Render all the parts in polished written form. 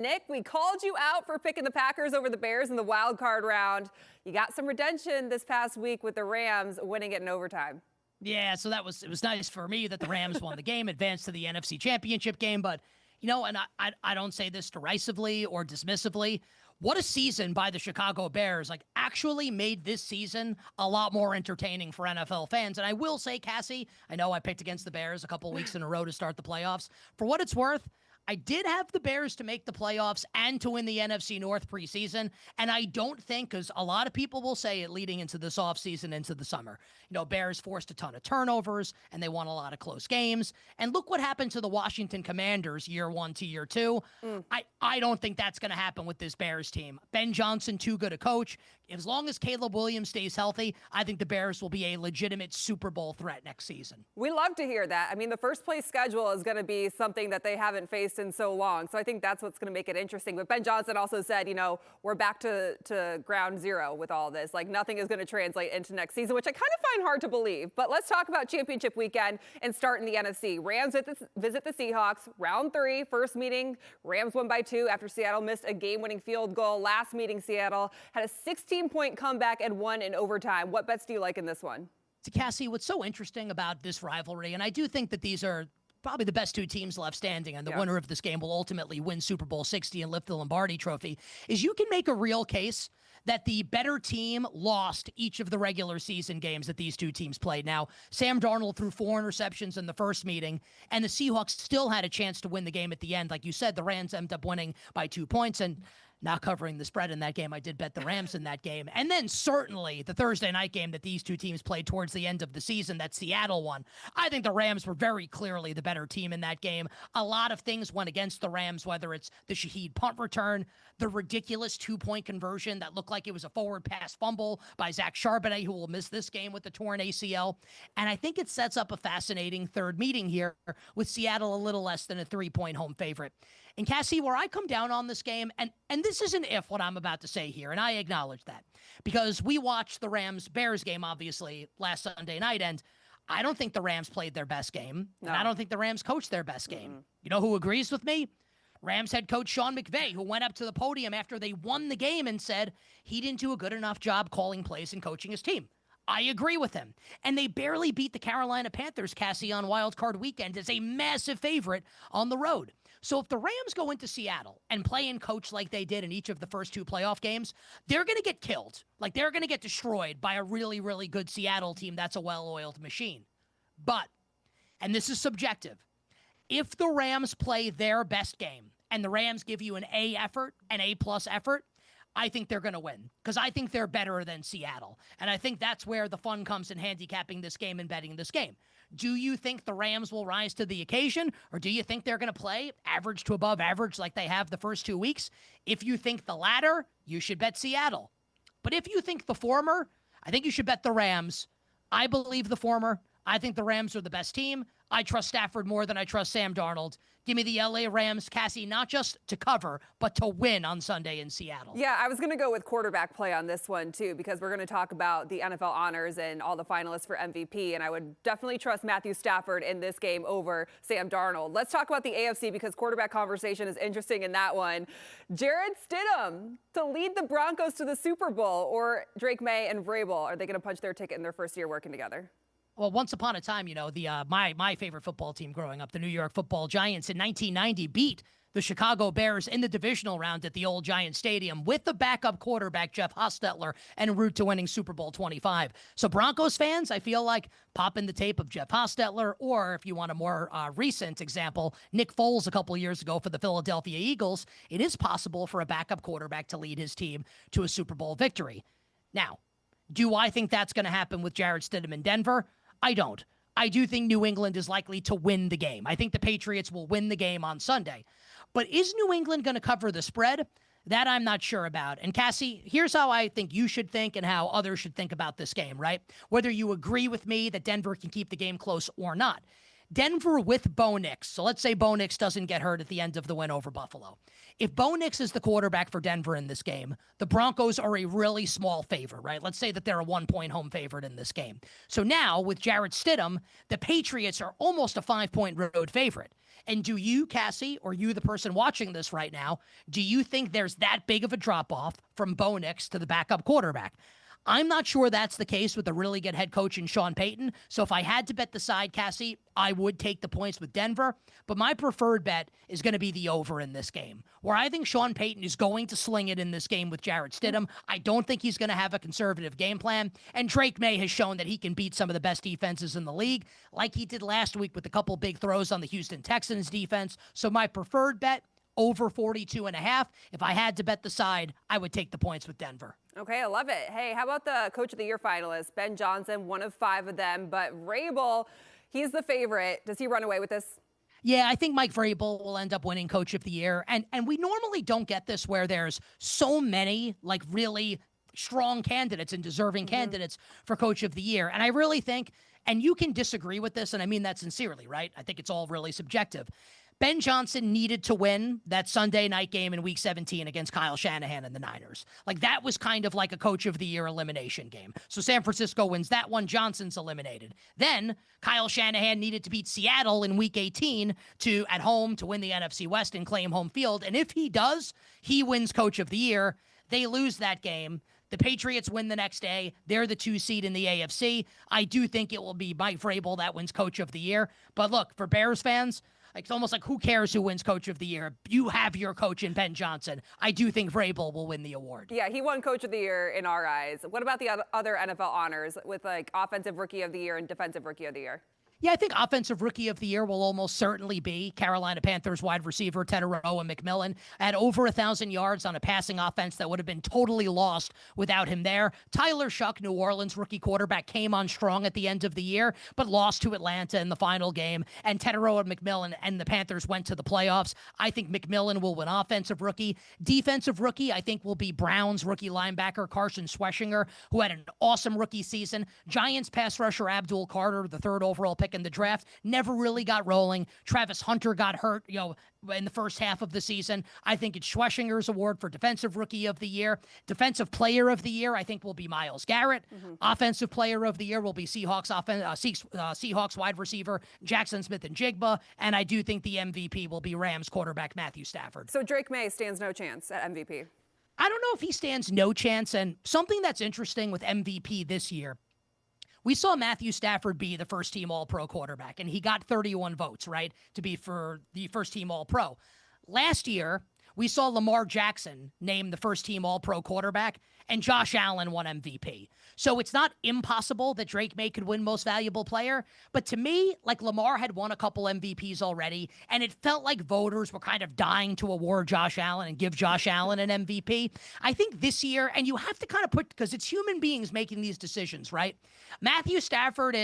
Nick, we called you out for picking the Packers over the Bears in the wild card round. You got some redemption this past week with the Rams winning it in overtime. Yeah, so it was nice for me that the Rams won the game, advanced to the NFC Championship game. But, and I don't say this derisively or dismissively. What a season by the Chicago Bears. Actually made this season a lot more entertaining for NFL fans. And I will say, Cassie, I know I picked against the Bears a couple weeks in a row to start the playoffs. For what it's worth, I did have the Bears to make the playoffs and to win the NFC North preseason, and I don't think, because a lot of people will say it leading into this offseason, into the summer, Bears forced a ton of turnovers, and they won a lot of close games, and look what happened to the Washington Commanders year 1 to year 2. I don't think that's going to happen with this Bears team. Ben Johnson, too good a coach. As long as Caleb Williams stays healthy, I think the Bears will be a legitimate Super Bowl threat next season. We love to hear that. I mean, the first place schedule is going to be something that they haven't faced in so long. So I think that's what's going to make it interesting. But Ben Johnson also said, we're back to ground zero with all this. Nothing is going to translate into next season, which I kind of find hard to believe. But let's talk about championship weekend and start in the NFC. Rams visit the Seahawks. Round 3, first meeting. Rams won by 2 after Seattle missed a game-winning field goal. Last meeting, Seattle had a 16-point comeback and won in overtime. What bets do you like in this one? To Cassie, what's so interesting about this rivalry, and I do think that these are probably the best two teams left standing, and the winner of this game will ultimately win Super Bowl 60 and lift the Lombardi Trophy, is you can make a real case that the better team lost each of the regular season games that these two teams played. Now, Sam Darnold threw 4 interceptions in the first meeting, and the Seahawks still had a chance to win the game at the end. Like you said, the Rams ended up winning by 2 points, and not covering the spread in that game, I did bet the Rams in that game. And then certainly the Thursday night game that these two teams played towards the end of the season, that Seattle one. I think the Rams were very clearly the better team in that game. A lot of things went against the Rams, whether it's the Shaheed punt return, the ridiculous 2-point conversion that looked like it was a forward pass fumble by Zach Charbonnet, who will miss this game with the torn ACL. And I think it sets up a fascinating third meeting here with Seattle a little less than a 3-point home favorite. And Cassie, where I come down on this game, and this isn't if what I'm about to say here, and I acknowledge that, because we watched the Rams-Bears game, obviously, last Sunday night, and I don't think the Rams played their best game, and I don't think the Rams coached their best game. You know who agrees with me? Rams head coach Sean McVay, who went up to the podium after they won the game and said he didn't do a good enough job calling plays and coaching his team. I agree with him. And they barely beat the Carolina Panthers, Cassie, on Wild Card Weekend as a massive favorite on the road. So if the Rams go into Seattle and play and coach like they did in each of the first 2 playoff games, they're going to get killed. They're going to get destroyed by a really, really good Seattle team that's a well-oiled machine. But, and this is subjective, if the Rams play their best game and the Rams give you an A effort, an A-plus effort, I think they're going to win because I think they're better than Seattle. And I think that's where the fun comes in handicapping this game and betting this game. Do you think the Rams will rise to the occasion, or do you think they're going to play average to above average like they have the first 2 weeks? If you think the latter, you should bet Seattle. But if you think the former, I think you should bet the Rams. I believe the former. I think the Rams are the best team. I trust Stafford more than I trust Sam Darnold. Give me the LA Rams, Cassie, not just to cover, but to win on Sunday in Seattle. Yeah, I was going to go with quarterback play on this one, too, because we're going to talk about the NFL honors and all the finalists for MVP, and I would definitely trust Matthew Stafford in this game over Sam Darnold. Let's talk about the AFC because quarterback conversation is interesting in that one. Jarrett Stidham to lead the Broncos to the Super Bowl, or Drake May and Vrabel, are they going to punch their ticket in their first year working together? Well, once upon a time, my favorite football team growing up, the New York Football Giants in 1990 beat the Chicago Bears in the divisional round at the old Giant Stadium with the backup quarterback, Jeff Hostetler, en route to winning Super Bowl 25. So Broncos fans, I feel like pop in the tape of Jeff Hostetler, or if you want a more recent example, Nick Foles a couple years ago for the Philadelphia Eagles. It is possible for a backup quarterback to lead his team to a Super Bowl victory. Now, do I think that's going to happen with Jarrett Stidham in Denver? I don't. I do think New England is likely to win the game. I think the Patriots will win the game on Sunday. But is New England going to cover the spread? That I'm not sure about. And Cassie, here's how I think you should think and how others should think about this game, right? Whether you agree with me that Denver can keep the game close or not. Denver with Bo Nix. So let's say Bo Nix doesn't get hurt at the end of the win over Buffalo. If Bo Nix is the quarterback for Denver in this game, the Broncos are a really small favorite, right? Let's say that they're a 1-point home favorite in this game. So now with Jarrett Stidham, the Patriots are almost a 5-point road favorite. And do you, Cassie, or you, the person watching this right now, do you think there's that big of a drop-off from Bo Nix to the backup quarterback? I'm not sure that's the case with a really good head coach in Sean Payton. So if I had to bet the side, Cassie, I would take the points with Denver. But my preferred bet is going to be the over in this game, where I think Sean Payton is going to sling it in this game with Jarrett Stidham. I don't think he's going to have a conservative game plan. And Drake May has shown that he can beat some of the best defenses in the league, like he did last week with a couple big throws on the Houston Texans defense. So my preferred bet, over 42.5. If I had to bet the side, I would take the points with Denver. Okay, I love it. Hey, how about the Coach of the Year finalists? Ben Johnson, one of 5 of them, but Vrabel, he's the favorite. Does he run away with this? Yeah, I think Mike Vrabel will end up winning Coach of the Year. And we normally don't get this where there's so many, like, really strong candidates and deserving candidates for Coach of the Year. And I really think, and you can disagree with this, and I mean that sincerely, right? I think it's all really subjective. Ben Johnson needed to win that Sunday night game in Week 17 against Kyle Shanahan and the Niners. Like, that was kind of like a Coach of the Year elimination game. So San Francisco wins that one. Johnson's eliminated. Then Kyle Shanahan needed to beat Seattle in Week 18 at home to win the NFC West and claim home field. And if he does, he wins Coach of the Year. They lose that game. The Patriots win the next day. They're the 2 seed in the AFC. I do think it will be Mike Vrabel that wins Coach of the Year. But look, for Bears fans, it's almost like, who cares who wins Coach of the Year? You have your coach in Ben Johnson. I do think Vrabel will win the award. Yeah, he won Coach of the Year in our eyes. What about the other NFL honors with, like, Offensive Rookie of the Year and Defensive Rookie of the Year? Yeah, I think Offensive Rookie of the Year will almost certainly be Carolina Panthers wide receiver Teteroa McMillan at over 1,000 yards on a passing offense that would have been totally lost without him there. Tyler Shuck, New Orleans rookie quarterback, came on strong at the end of the year, but lost to Atlanta in the final game. And Teteroa McMillan and the Panthers went to the playoffs. I think McMillan will win Offensive Rookie. Defensive Rookie, I think, will be Browns rookie linebacker Carson Schweschinger, who had an awesome rookie season. Giants pass rusher Abdul Carter, the 3rd overall pick in the draft, never really got rolling. Travis Hunter got hurt, in the first half of the season. I think it's Schweschinger's award for Defensive Rookie of the Year. Defensive Player of the Year, I think, will be Myles Garrett. Offensive Player of the Year will be Seahawks wide receiver Jackson Smith and Jigba. And I do think the MVP will be Rams quarterback Matthew Stafford. So Drake May stands no chance at MVP. I don't know if he stands no chance. And something that's interesting with MVP this year, we saw Matthew Stafford be the first-team All-Pro quarterback, and he got 31 votes, right, to be for the first-team All-Pro. Last year, we saw Lamar Jackson named the first-team All-Pro quarterback, and Josh Allen won MVP. So it's not impossible that Drake May could win Most Valuable Player, but to me, like, Lamar had won a couple MVPs already, and it felt like voters were kind of dying to award Josh Allen and give Josh Allen an MVP. I think this year, and you have to kind of because it's human beings making these decisions, right? Matthew Stafford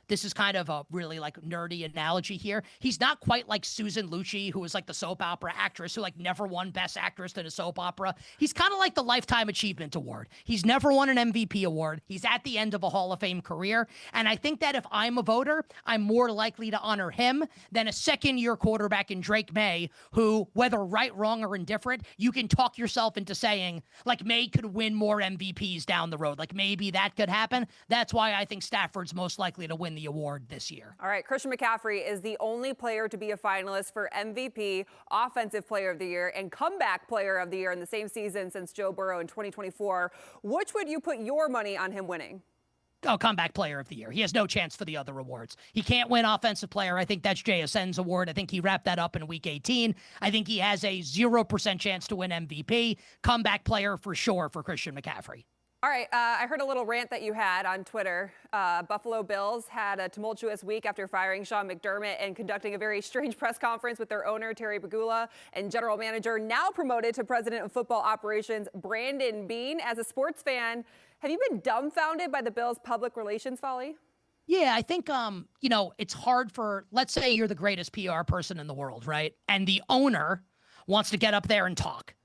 this is kind of a really, like, nerdy analogy here. He's not quite like Susan Lucci, who was like the soap opera actress who, like, never won Best Actress in a soap opera. He's kind of like the Lifetime Achievement Award. He's never won an MVP award. He's at the end of a Hall of Fame career. And I think that if I'm a voter, I'm more likely to honor him than a second-year quarterback in Drake May, who, whether right, wrong, or indifferent, you can talk yourself into saying, like, May could win more MVPs down the road. Like, maybe that could happen. That's why I think Stafford's most likely to win the award this year. All right, Christian McCaffrey is the only player to be a finalist for MVP, Offensive Player of the Year, and Comeback Player of the Year in the same season since Joe Burrow in 2024. Which would you put your money on him winning? Comeback Player of the Year. He has no chance for the other awards. He can't win Offensive Player. I think that's JSN's award. I think he wrapped that up in Week 18. I think he has a 0% chance to win MVP. Comeback Player for sure for Christian McCaffrey. All right, I heard a little rant that you had on Twitter. Buffalo Bills had a tumultuous week after firing Sean McDermott and conducting a very strange press conference with their owner, Terry Pegula, and general manager, now promoted to president of football operations, Brandon Beane. As a sports fan, have you been dumbfounded by the Bills' public relations folly? Yeah, I think, it's hard let's say you're the greatest PR person in the world, right? And the owner wants to get up there and talk.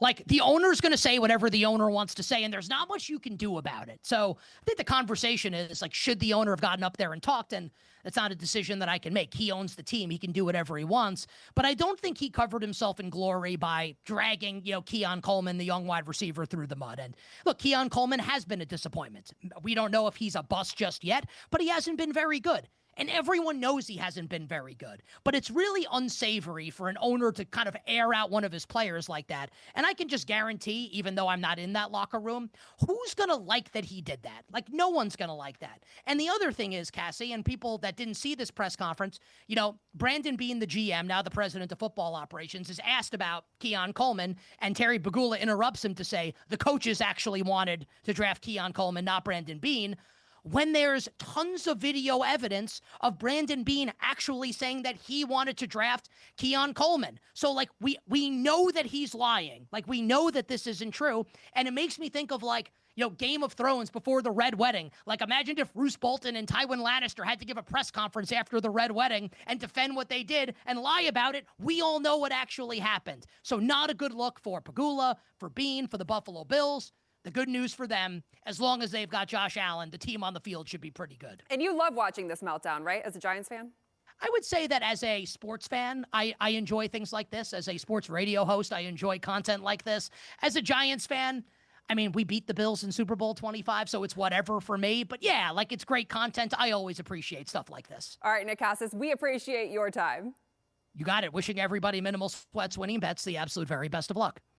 Like, the owner's going to say whatever the owner wants to say, and there's not much you can do about it. So I think the conversation is, like, should the owner have gotten up there and talked? And that's not a decision that I can make. He owns the team. He can do whatever he wants. But I don't think he covered himself in glory by dragging, Keon Coleman, the young wide receiver, through the mud. And look, Keon Coleman has been a disappointment. We don't know if he's a bust just yet, but he hasn't been very good. And everyone knows he hasn't been very good. But it's really unsavory for an owner to kind of air out one of his players like that. And I can just guarantee, even though I'm not in that locker room, who's going to like that he did that? Like, no one's going to like that. And the other thing is, Cassie, and people that didn't see this press conference, Brandon Beane, the GM, now the president of football operations, is asked about Keon Coleman, and Terry Bagula interrupts him to say the coaches actually wanted to draft Keon Coleman, not Brandon Beane, when there's tons of video evidence of Brandon Beane actually saying that he wanted to draft Keon Coleman. So, like, we know that he's lying. Like, we know that this isn't true. And it makes me think of, like, Game of Thrones before the Red Wedding. Like, imagine if Roose Bolton and Tywin Lannister had to give a press conference after the Red Wedding and defend what they did and lie about it. We all know what actually happened. So not a good look for Pagula, for Beane, for the Buffalo Bills. The good news for them, as long as they've got Josh Allen, the team on the field should be pretty good. And you love watching this meltdown, right, as a Giants fan? I would say that as a sports fan, I enjoy things like this. As a sports radio host, I enjoy content like this. As a Giants fan, I mean, we beat the Bills in Super Bowl 25, so it's whatever for me. But yeah, like, it's great content. I always appreciate stuff like this. All right, Nick Kostos, we appreciate your time. You got it. Wishing everybody minimal sweats, winning bets, the absolute very best of luck.